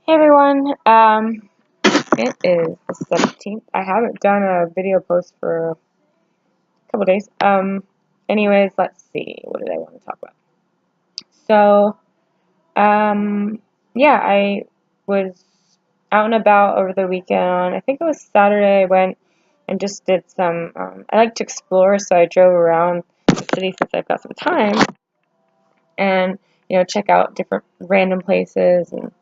Hey everyone, it is the 17th. I haven't done a video post for a couple days. Anyways, let's see, what did I want to talk about? So, yeah, I was out and about over the weekend. I think it was Saturday. I went and just did some, I like to explore, so I drove around the city since I've got some time and, check out different random places and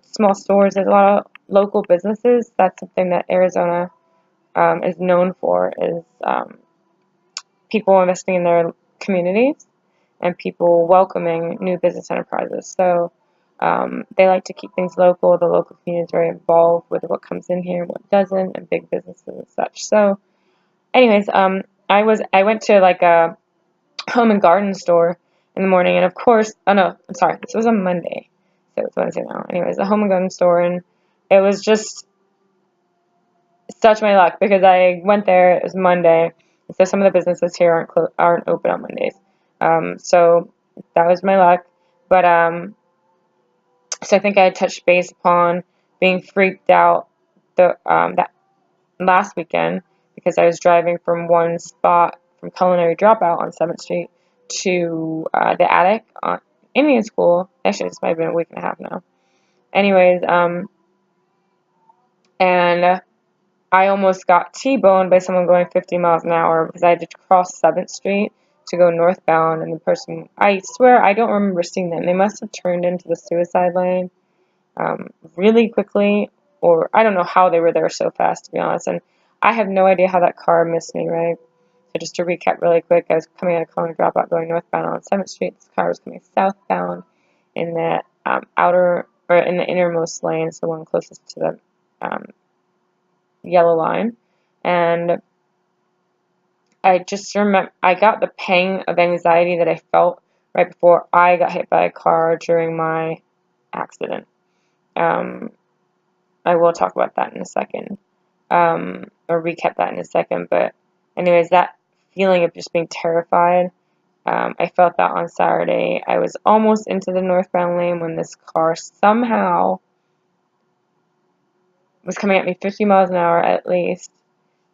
small stores. There's a lot of local businesses. That's something that Arizona is known for, is people investing in their communities and people welcoming new business enterprises. So they like to keep things local. The local community is very involved with what comes in here and what doesn't, and big businesses and such. So, anyways, I went to like a home and garden store in the morning, and of course, oh no, I'm sorry, this was on Monday, so it's Wednesday now. Anyways, a home and garden store, and it was just such my luck because I went there. It was Monday, so some of the businesses here aren't open on Mondays. So that was my luck. But so I think I had touched base upon being freaked out that last weekend because I was driving from one spot from Culinary Dropout on 7th Street to the attic on Indian School. Actually, this might have been a week and a half now. Anyways, and I almost got T-boned by someone going 50 miles an hour because I had to cross 7th Street to go northbound, and the person, I swear I don't remember seeing them. They must have turned into the suicide lane really quickly, or I don't know how they were there so fast, to be honest, and I have no idea how that car missed me, right? So just to recap really quick, I was coming out of Culinary Dropout going northbound on 7th Street. This car was coming southbound in the in the innermost lane, so the one closest to the yellow line, and I just remember I got the pang of anxiety that I felt right before I got hit by a car during my accident. Um, I will talk about that in a second, or recap that in a second. But anyways, that feeling of just being terrified, I felt that on Saturday. I was almost into the northbound lane when this car somehow was coming at me 50 miles an hour at least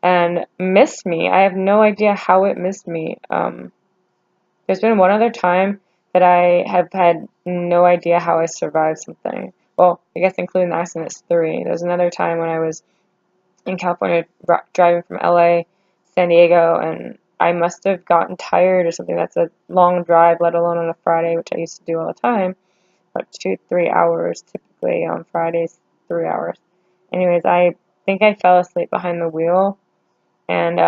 and missed me. I have no idea how it missed me. There's been one other time that I have had no idea how I survived something. Well, I guess including the accident, it's three. There was another time when I was in California driving from LA, San Diego, and I must have gotten tired or something. That's a long drive, let alone on a Friday, which I used to do all the time. About 2-3 hours, typically on Fridays, 3 hours. Anyways, I think I fell asleep behind the wheel, and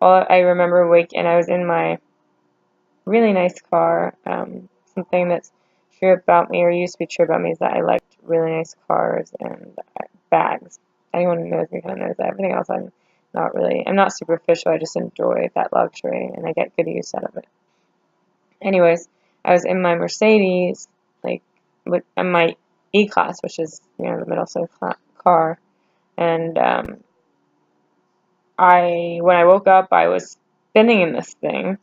all I remember and I was in my really nice car. Something that's true about me, or used to be true about me, is that I liked really nice cars and bags. Anyone who knows me kind of knows that. Everything else I'm not superficial, I just enjoy that luxury, and I get good use out of it. Anyways, I was in my Mercedes, like, in my E-Class, which is, the middle safe car, and, when I woke up, I was spinning in this thing.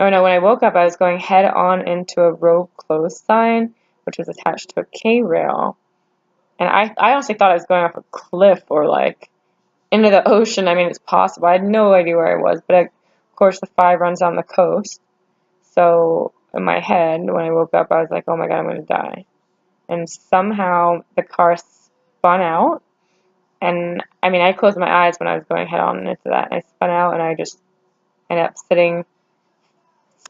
Oh no, when I woke up, I was going head on into a road closed sign, which was attached to a K-rail. And I honestly thought I was going off a cliff or like into the ocean. I mean, it's possible. I had no idea where I was, but of course the 5 runs down the coast. So in my head, when I woke up, I was like, oh my God, I'm going to die. And somehow the car spun out. And I mean, I closed my eyes when I was going head on into that. And I spun out and I just ended up spinning,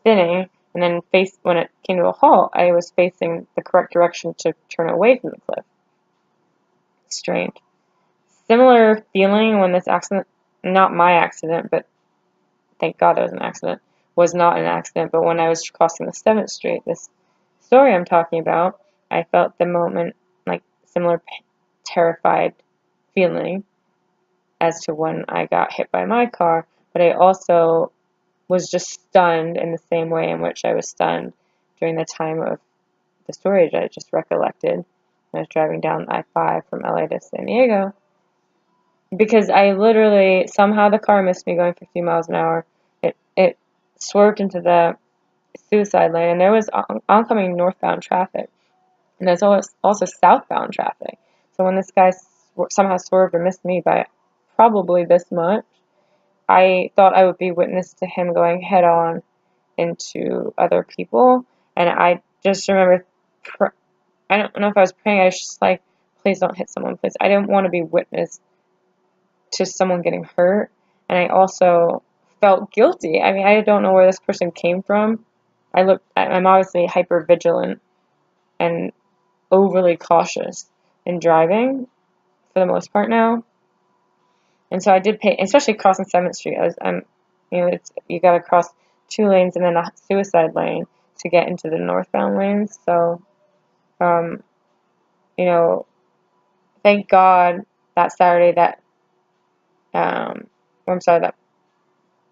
and then when it came to a halt, I was facing the correct direction to turn away from the cliff. Strange. Similar feeling when this accident, not my accident, but thank God it was an accident, was not an accident, but when I was crossing the 7th Street, this story I'm talking about, I felt the moment, like, similar terrified feeling as to when I got hit by my car, but I also was just stunned in the same way in which I was stunned during the time of the story that I just recollected when I was driving down I-5 from LA to San Diego. Because I literally, somehow the car missed me going 50 miles an hour. It swerved into the suicide lane, and there was oncoming northbound traffic. And there's also southbound traffic. So when this guy somehow swerved and missed me by probably this much, I thought I would be witness to him going head on into other people. And I just remember, I don't know if I was praying, I was just like, please don't hit someone, please. I didn't want to be witness to someone getting hurt. And I also felt guilty. I mean, I don't know where this person came from. I'm obviously hyper vigilant and overly cautious in driving for the most part now. And so I did pay, especially crossing 7th Street. You gotta cross 2 lanes and then a suicide lane to get into the northbound lanes. So, thank God that Saturday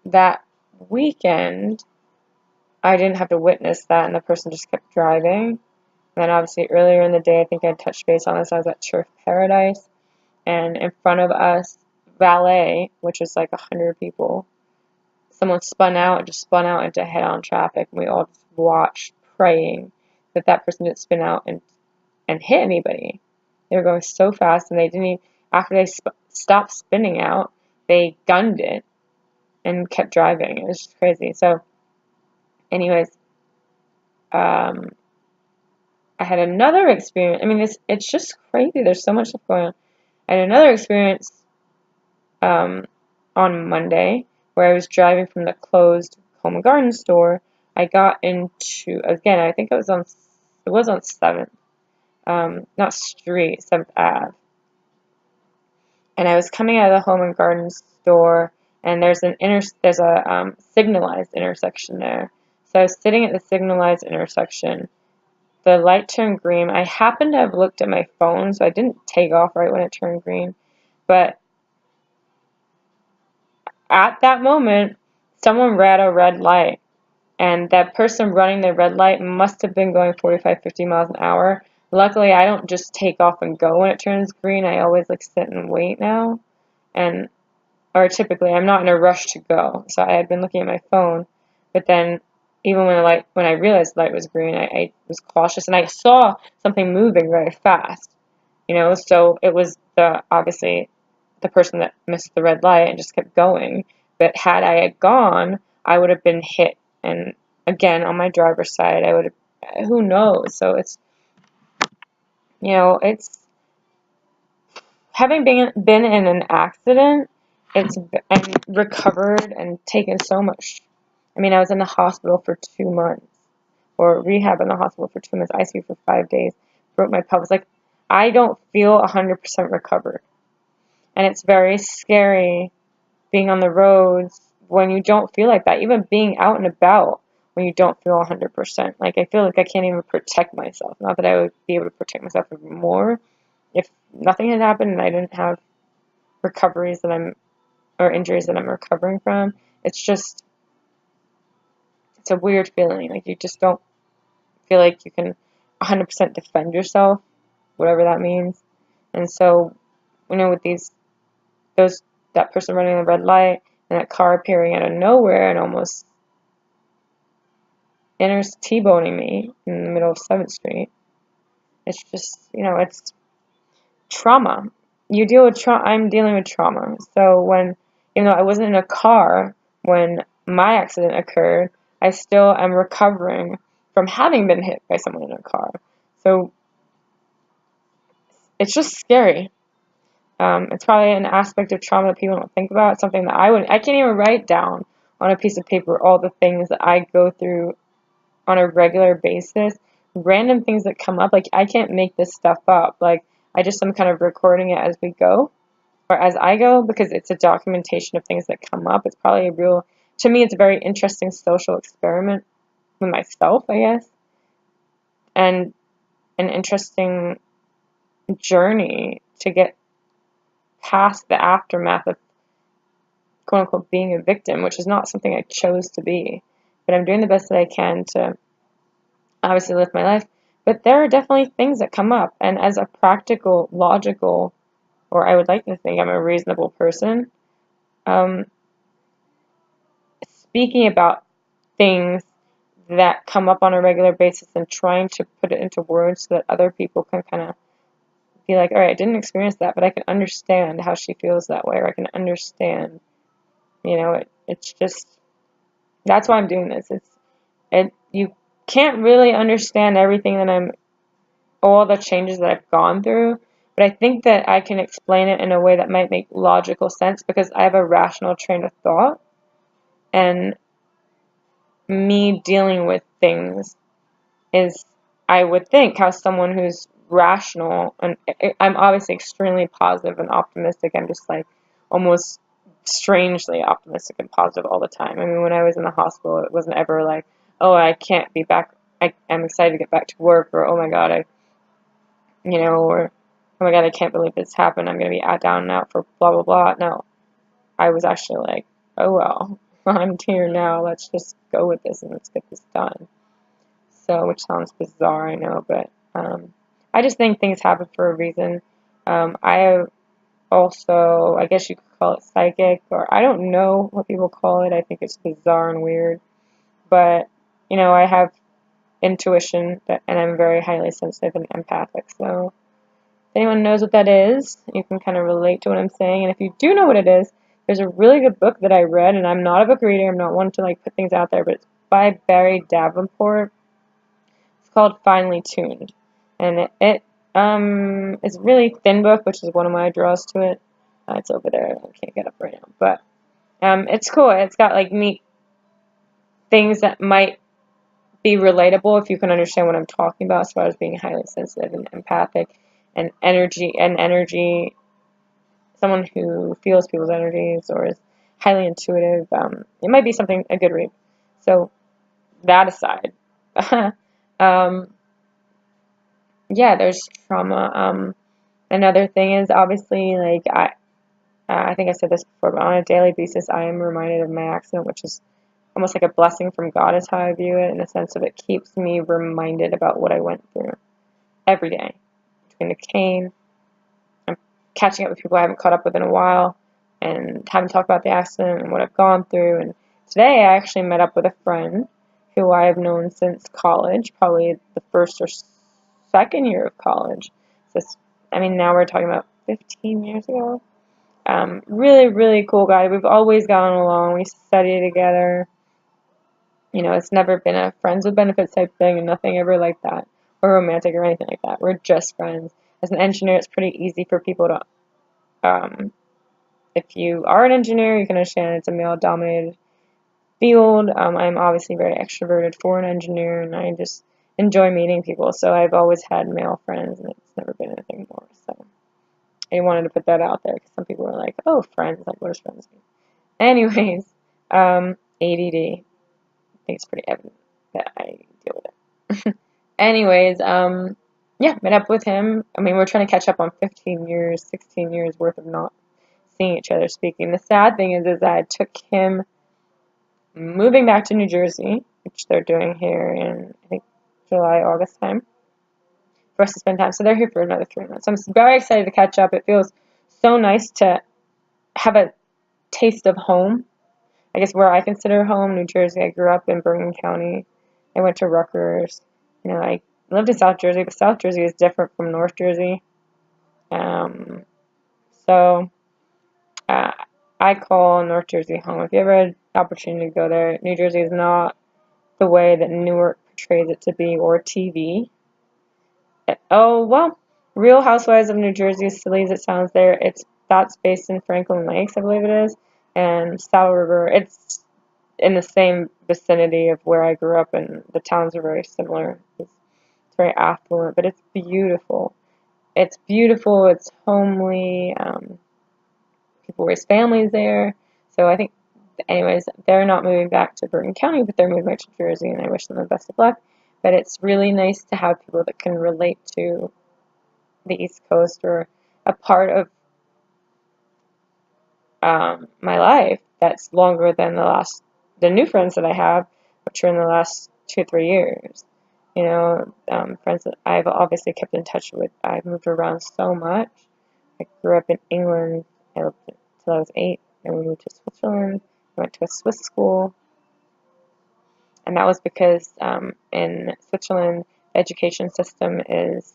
that weekend, I didn't have to witness that, and the person just kept driving. And then obviously earlier in the day, I think I touched base on this. I was at Turf Paradise, and in front of us, valet, which is like 100 people, someone spun out into head-on traffic, and we all just watched, praying that person didn't spin out and hit anybody. They were going so fast, and they didn't even, after they stopped spinning out, they gunned it and kept driving. It was just crazy. So, anyways, I had another experience. I mean, it's just crazy. There's so much stuff going on. I had another experience on Monday where I was driving from the closed Home and Garden store. I got into, again, I think it was on 7th, not Street, 7th Ave. And I was coming out of the Home and Garden store, and there's a signalized intersection there. So I was sitting at the signalized intersection. The light turned green. I happened to have looked at my phone, so I didn't take off right when it turned green. But at that moment, someone ran a red light. And that person running the red light must have been going 45, 50 miles an hour. Luckily, I don't just take off and go when it turns green. I always sit and wait now. Or typically, I'm not in a rush to go. So I had been looking at my phone. But then, even when I realized the light was green, I was cautious. And I saw something moving very fast. So it was obviously the person that missed the red light and just kept going. But had I had gone, I would have been hit. And again, on my driver's side, I would have, who knows? So it's having been in an accident, and recovered and taken so much. I mean, I was in the hospital for 2 months, or rehab in the hospital for 2 months, ICU for 5 days, broke my pelvis. I don't feel 100% recovered. And it's very scary being on the roads when you don't feel like that. Even being out and about when you don't feel 100%. I feel like I can't even protect myself. Not that I would be able to protect myself even more if nothing had happened and I didn't have injuries that I'm recovering from. It's a weird feeling. You just don't feel like you can 100% defend yourself, whatever that means. And so, with that person running the red light and that car appearing out of nowhere and almost T-boning me in the middle of 7th Street, it's just, it's trauma. I'm dealing with trauma. So even though I wasn't in a car when my accident occurred, I still am recovering from having been hit by someone in a car. So it's just scary. It's probably an aspect of trauma that people don't think about. It's something that I can't even write down on a piece of paper all the things that I go through on a regular basis. Random things that come up. I can't make this stuff up. I just am kind of recording it as we go, or as I go, because it's a documentation of things that come up. It's probably to me, it's a very interesting social experiment with myself, I guess, and an interesting journey to get past the aftermath of quote unquote being a victim, which is not something I chose to be. But I'm doing the best that I can to obviously live my life. But there are definitely things that come up, and as a practical, logical, or I would like to think I'm a reasonable person, speaking about things that come up on a regular basis and trying to put it into words so that other people can kind of be like, all right, I didn't experience that, but I can understand how she feels that way, or I can understand, it's just, that's why I'm doing this. You can't really understand everything all the changes that I've gone through, but I think that I can explain it in a way that might make logical sense because I have a rational train of thought, and me dealing with things is, I would think, how someone who's rational, and I'm obviously extremely positive and optimistic. I'm just like almost strangely optimistic and positive all the time. I mean, when I was in the hospital, it wasn't ever like, oh, I can't be back. I'm excited to get back to work, or oh my God, or oh my God, I can't believe this happened. I'm going to be down and out for blah, blah, blah. No, I was actually like, oh well, I'm here now. Let's just go with this and let's get this done. So, which sounds bizarre, I know, but I just think things happen for a reason. I also, I guess you could call it psychic, or I don't know what people call it. I think it's bizarre and weird, but I have intuition, and I'm very highly sensitive and empathic. So, if anyone knows what that is, you can kind of relate to what I'm saying. And if you do know what it is, there's a really good book that I read, and I'm not a book reader. I'm not one to like put things out there, but it's by Barry Davenport. It's called Finely Tuned, and it is a really thin book, which is one of my draws to it. It's over there. I can't get up right now, but it's cool. It's got like neat things that might be relatable if you can understand what I'm talking about, as far as being highly sensitive and empathic, and energy. Someone who feels people's energies or is highly intuitive. It might be a good read. So that aside. Yeah, there's trauma. Another thing is obviously, like, I think I said this before, but on a daily basis, I am reminded of my accident, which is almost like a blessing from God is how I view it, in the sense of it keeps me reminded about what I went through every day. Between the cane, I'm catching up with people I haven't caught up with in a while, and having talked about the accident and what I've gone through. And today I actually met up with a friend who I have known since college, probably the first or second year of college. So, now we're talking about 15 years ago. Really, really cool guy. We've always gotten along. We study together. It's never been a friends with benefits type thing, and nothing ever like that, or romantic or anything like that. We're just friends. As an engineer, it's pretty easy for people to, if you are an engineer, you can understand it's a male-dominated field. I'm obviously very extroverted for an engineer, and I just enjoy meeting people. So I've always had male friends, and it's never been anything more. So I wanted to put that out there because some people were like, "Oh, friends, like what does friends mean?" Anyways, ADD. I think it's pretty evident that I deal with it. Anyways, yeah, met up with him. We're trying to catch up on 15 years, 16 years worth of not seeing each other, speaking. The sad thing is that I took him moving back to New Jersey, which they're doing here in, I think, July, August time, for us to spend time. So they're here for another 3 months. I'm very excited to catch up. It feels so nice to have a taste of home. I guess where I consider home, New Jersey. I grew up in Bergen County. I went to Rutgers. I lived in South Jersey, but South Jersey is different from North Jersey. So I call North Jersey home. If you ever had an opportunity to go there, New Jersey is not the way that Newark portrays it to be, or TV. Oh, well, Real Housewives of New Jersey, as silly as it sounds there, that's based in Franklin Lakes, I believe it is, and Saddle River. It's in the same vicinity of where I grew up, and the towns are very similar. It's very affluent, but it's beautiful. It's beautiful, it's homely, people raise families there, so I think, anyways, they're not moving back to Bergen County, but they're moving back to Jersey, and I wish them the best of luck. But it's really nice to have people that can relate to the East Coast, or a part of my life that's longer than the new friends that I have, which are in the last 2-3 years. Friends that I've obviously kept in touch with. I've moved around so much. I grew up in England. I lived until I was 8. Then we moved to Switzerland. I went to a Swiss school. And that was because in Switzerland, the education system is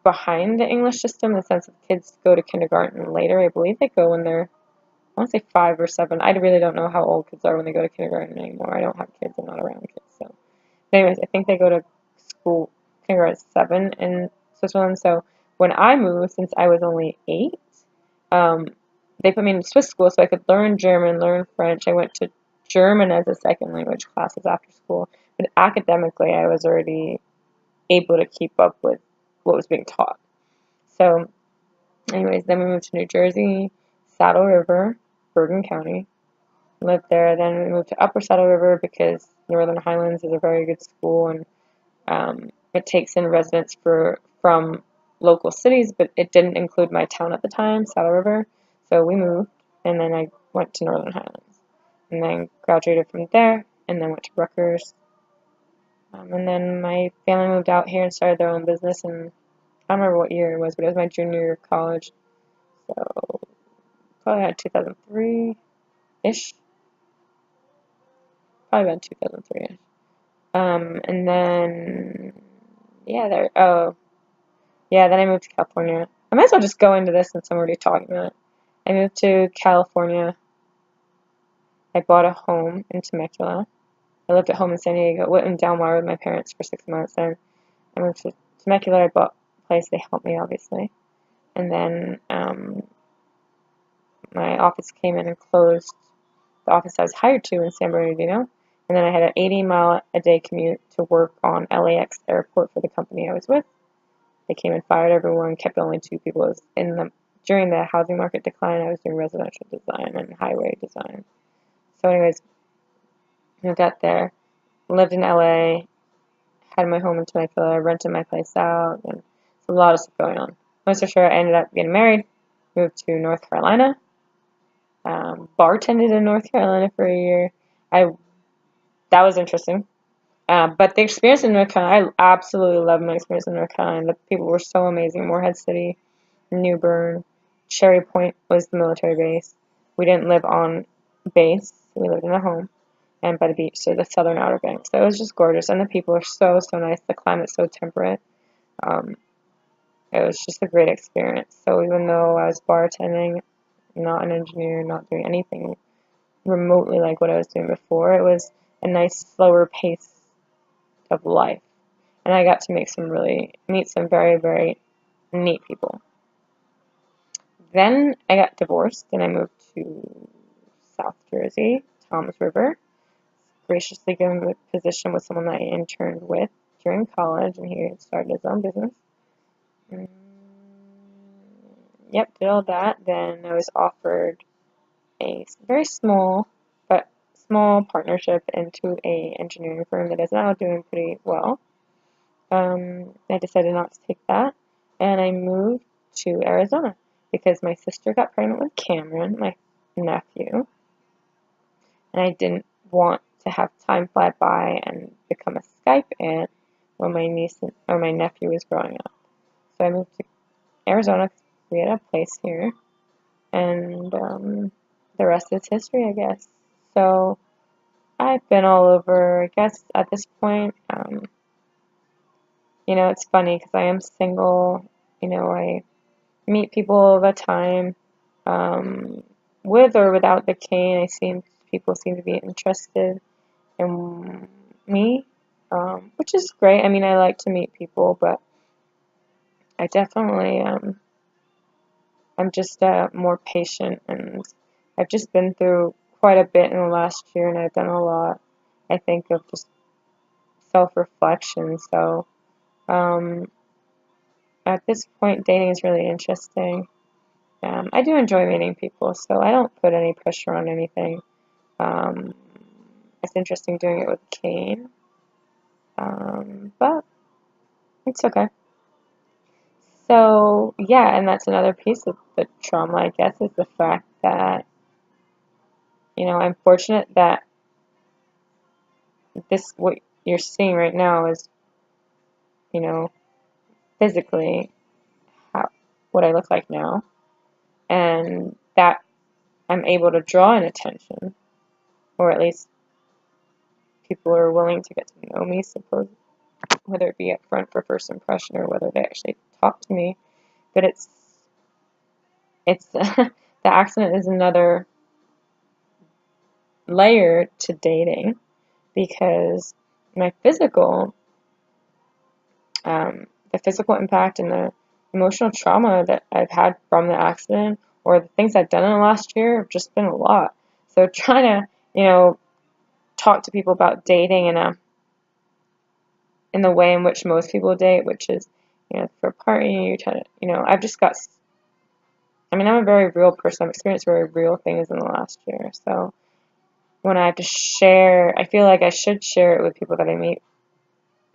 behind the English system in the sense that kids go to kindergarten later. I believe they go when they're, I want to say 5 or 7. I really don't know how old kids are when they go to kindergarten anymore. I don't have kids. I'm not around kids. So, anyways, I think they go to school kindergarten at 7 in Switzerland. So when I moved, since I was only 8, um, they put me in Swiss school so I could learn German, learn French. I went to German as a second language classes after school. But academically, I was already able to keep up with what was being taught. So, anyways, then we moved to New Jersey, Saddle River, Bergen County. Lived there. Then we moved to Upper Saddle River because Northern Highlands is a very good school, and it takes in residents from local cities, but it didn't include my town at the time, Saddle River. So we moved, and then I went to Northern Highlands, and then graduated from there, and then went to Rutgers. And then my family moved out here and started their own business, and I don't remember what year it was, but it was my junior year of college, so probably had 2003-ish, probably about 2003-ish. And then, then I moved to California. I might as well just go into this since I'm already talking about it. I moved to California. I bought a home in Temecula. I lived at home in San Diego, went in Del Mar with my parents for 6 months. Then I moved to Temecula. I bought a place. They helped me, obviously. And then my office came in and closed the office I was hired to in San Bernardino. And then I had an 80-mile-a-day commute to work on LAX airport for the company I was with. They came and fired everyone, kept only 2 people. It was during the housing market decline, I was doing residential design and highway design. So anyways, I got there, lived in LA, had my home in Temecula, rented my place out, and a lot of stuff going on. Long story short, I ended up getting married, moved to North Carolina, bartended in North Carolina for a year. That was interesting. But the experience in North Carolina, I absolutely loved my experience in North Carolina. The people were so amazing. Morehead City, New Bern, Cherry Point was the military base. We didn't live on base. We lived in a home and by the beach, so the southern Outer Banks. So it was just gorgeous, and the people were so, so nice. The climate's so temperate. Um, it was just a great experience. So even though I was bartending, not an engineer, not doing anything remotely like what I was doing before, it was a nice, slower pace of life. And I got to meet some very, very neat people. Then I got divorced and I moved to South Jersey, Toms River. Graciously given the position with someone that I interned with during college, and he had started his own business. Yep, did all that. Then I was offered a very small, but small partnership into a engineering firm that is now doing pretty well. I decided not to take that, and I moved to Arizona because my sister got pregnant with Cameron, my nephew, and I didn't want to have time fly by and become a Skype aunt when my niece or my nephew was growing up. So I moved to Arizona because we had a place here, and the rest is history, I guess. So I've been all over, I guess, at this point. It's funny because I am single. I meet people all the time, with or without the cane. People seem to be interested in me, which is great. I mean, I like to meet people, but I definitely, I'm just more patient, and I've just been through quite a bit in the last year, and I've done a lot, I think, of just self-reflection. So, at this point, dating is really interesting. I do enjoy meeting people, so I don't put any pressure on anything. Um, it's interesting doing it with Kane, but it's okay. So, yeah, and that's another piece of the trauma, I guess, is the fact that, I'm fortunate that what you're seeing right now is, you know, physically what I look like now, and that I'm able to draw in attention, or at least people are willing to get to know me, suppose, whether it be up front for first impression or whether they actually talk to me. But it's the accident is another layer to dating, because my the physical impact and the emotional trauma that I've had from the accident, or the things I've done in the last year, have just been a lot. So trying to, talk to people about dating in the way in which most people date, which is, for a partner, you try to, I'm a very real person. I've experienced very real things in the last year. So when I have to share, I feel like I should share it with people that I meet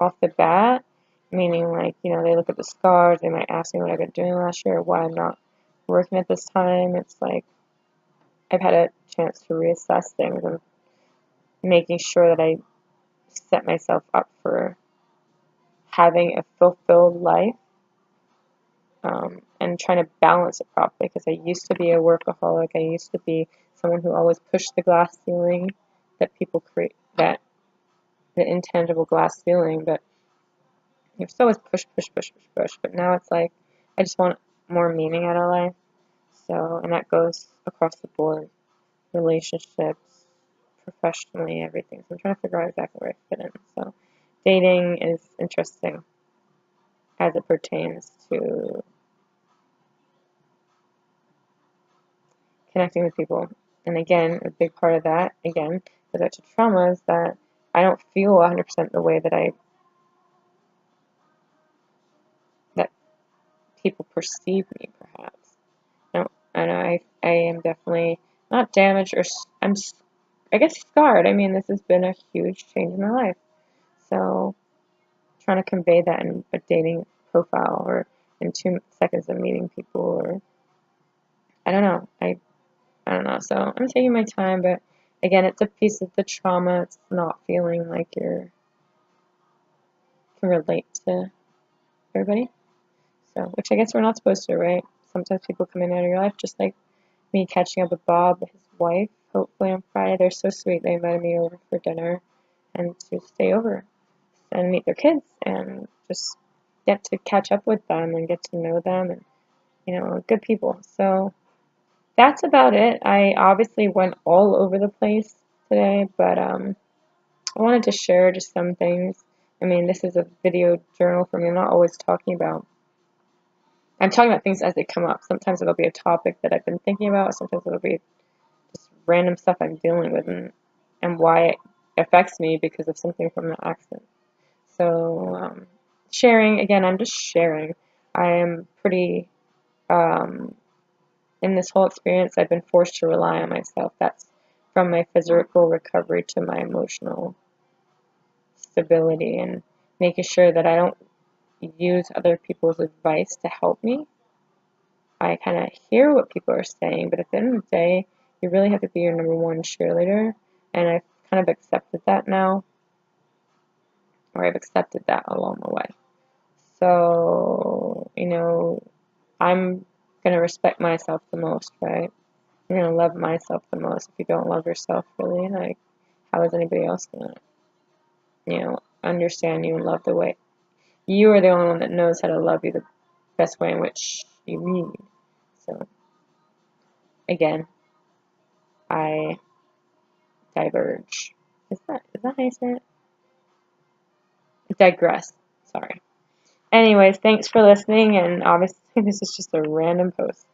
off the bat, meaning like, they look at the scars, they might ask me what I've been doing last year or why I'm not working at this time. It's like I've had a chance to reassess things and making sure that I set myself up for having a fulfilled life, and trying to balance it properly, because I used to be a workaholic. I used to be someone who always pushed the glass ceiling that people create, that the intangible glass ceiling, but you're still always push, push, push, push, push. But now it's like I just want more meaning out of life. So, and that goes across the board, relationships, professionally, everything. So I'm trying to figure out exactly where I fit in. So dating is interesting as it pertains to connecting with people. And again, a big part of that, again, goes back to trauma, is that I don't feel 100% the way that people perceive me, perhaps. No, and I am definitely not damaged, or I guess scarred. I mean, this has been a huge change in my life. So trying to convey that in a dating profile, or in 2 seconds of meeting people, or I don't know. I don't know. So I'm taking my time, but again, it's a piece of the trauma. It's not feeling like you can relate to everybody. So, which I guess we're not supposed to, right? Sometimes people come in out of your life, just like me catching up with Bob, his wife, hopefully on Friday. They're so sweet. They invited me over for dinner and to stay over and meet their kids and just get to catch up with them and get to know them, and good people. So that's about it. I obviously went all over the place today, but I wanted to share just some things. I mean, this is a video journal for me. I'm talking about things as they come up. Sometimes it'll be a topic that I've been thinking about. Sometimes it'll be just random stuff I'm dealing with, and why it affects me because of something from the accident. So, sharing, again, I'm just sharing. I am pretty, in this whole experience, I've been forced to rely on myself. That's from my physical recovery to my emotional stability, and making sure that I don't use other people's advice to help me. I kind of hear what people are saying, but at the end of the day, you really have to be your number one cheerleader, and I've kind of accepted that now, or I've accepted that along the way. So, I'm going to respect myself the most, right? I'm going to love myself the most. If you don't love yourself, really, like, how is anybody else going to, understand you and love the way? You are the only one that knows how to love you the best way in which you need. So, again, I diverge. Is that how you say it? Digress. Sorry. Anyways, thanks for listening, and obviously this is just a random post.